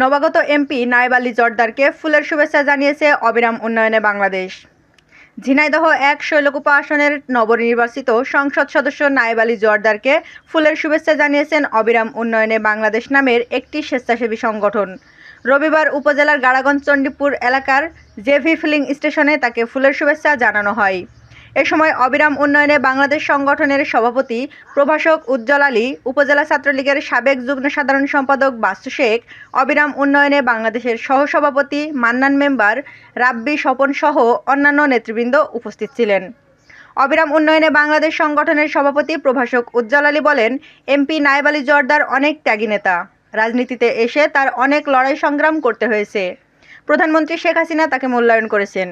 নবাগত এমপি নায়েব আলী জর্দারকে ফুলের শুভেচ্ছা জানিয়েছে অবিরাম উন্নয়নে বাংলাদেশ। ঝিনাইদহ ১ শৈলকুপা আসনের নবনির্বাচিত সংসদ সদস্য নায়েব আলী জর্দারকে ফুলের শুভেচ্ছা জানিয়েছেন অবিরাম উন্নয়নে বাংলাদেশ নামের একটি স্বেচ্ছাসেবী সংগঠন। রবিবার উপজেলার গাড়াগঞ্জ চণ্ডীপুর এলাকার জেভি ফিলিং স্টেশনে তাকে ফুলের শুভেচ্ছা জানানো হয়। এ সময় অবিরাম উন্নয়নে বাংলাদেশ সংগঠনের সভাপতি প্রভাষক উজ্জ্বল আলী, উপজেলা ছাত্রলীগের সাবেক যুগ্ম সাধারণ সম্পাদক বাস্তু শেখ, অবিরাম উন্নয়নে বাংলাদেশের সহসভাপতি মান্নান মেম্বার, রাব্বি স্বপন সহ অন্যান্য নেতৃবৃন্দ উপস্থিত ছিলেন। অবিরাম উন্নয়নে বাংলাদেশ সংগঠনের সভাপতি প্রভাষক উজ্জ্বল আলী বলেন, এমপি নায়েব আলী জর্দার অনেক ত্যাগী নেতা। রাজনীতিতে এসে তার অনেক লড়াই সংগ্রাম করতে হয়েছে। প্রধানমন্ত্রী শেখ হাসিনা তাকে মূল্যায়ন করেছেন।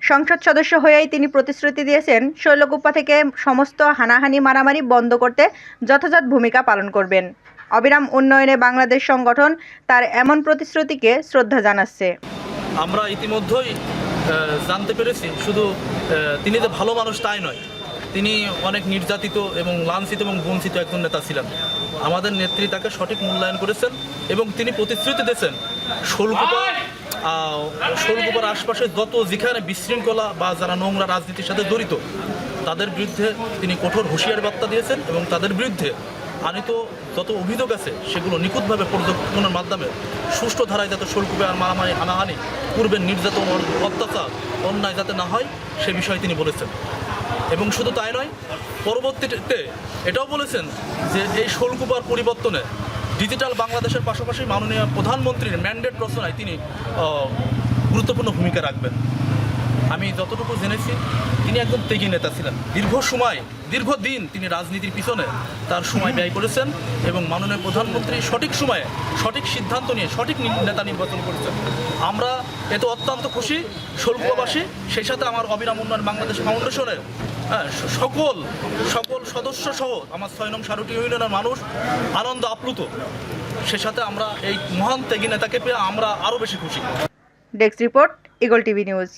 সংসদ সদস্য হয়েই তিনি প্রতিশ্রুতি দিয়েছেন, শৈলকুপা থেকে সমস্ত হানাহানি মারামারি বন্ধ করতে যথাযথ ভূমিকা পালন করবেন। অবিরাম উন্নয়নে বাংলাদেশ সংগঠন তার এমন প্রতিশ্রুতিকে শ্রদ্ধা জানাচ্ছে। আমরা ইতিমধ্যেই জানতে পেরেছি, শুধু তিনি যে ভালো মানুষ তাই নয়, তিনি অনেক নির্যাতিত এবং লাঞ্ছিত এবং বঞ্চিত একজন নেতা ছিলেন। আমাদের নেত্রী তাকে সঠিক মূল্যায়ন করেছেন এবং তিনি প্রতিশ্রুতি দিয়েছেন শৈলকুপার আশপাশে যেখানে বিশৃঙ্খলা বা যারা নোংরা রাজনীতির সাথে জড়িত তাদের বিরুদ্ধে তিনি কঠোর হুঁশিয়ারি বার্তা দিয়েছেন এবং তাদের বিরুদ্ধে আনিত যত অভিযোগ আছে সেগুলো নিখুঁতভাবে পর্যবেক্ষণের মাধ্যমে সুষ্ঠু ধারায় যাতে শৈলকুপার মারামারি হানাহানি পূর্বের নির্যাতন অত্যাচার অন্যায় যাতে না হয় সে বিষয়ে তিনি বলেছেন। এবং শুধু তাই নয়, পরবর্তীতে এটাও বলেছেন যে এই শৈলকুপার পরিবর্তনে ডিজিটাল বাংলাদেশের পাশাপাশি মাননীয় প্রধানমন্ত্রীর ম্যান্ডেট রচনায় তিনি গুরুত্বপূর্ণ ভূমিকা রাখবেন। আমি যতটুকু জেনেছি তিনি একজন ত্যাগী নেতা ছিলেন। দীর্ঘদিন তিনি রাজনীতির পিছনে তার সময় ব্যয় করেছেন এবং মাননীয় প্রধানমন্ত্রী সঠিক সময়ে সঠিক সিদ্ধান্ত নিয়ে সঠিক নেতা নির্বাচন করেছেন। আমরা এতে অত্যন্ত খুশি শৈলকুপাবাসী, সেই সাথে আমার অবিরাম উন্নয়ন বাংলাদেশ ফাউন্ডেশনের সকল সদস্য সহ আমার ৬ নং সারুটি ইউনিয়নের মানুষ আনন্দ আপ্লুত। সে সাথে আমরা এই মহান ত্যাগী নেতাকে পেয়ে আমরা আরও বেশি খুশি। Desk report, eagle TV news.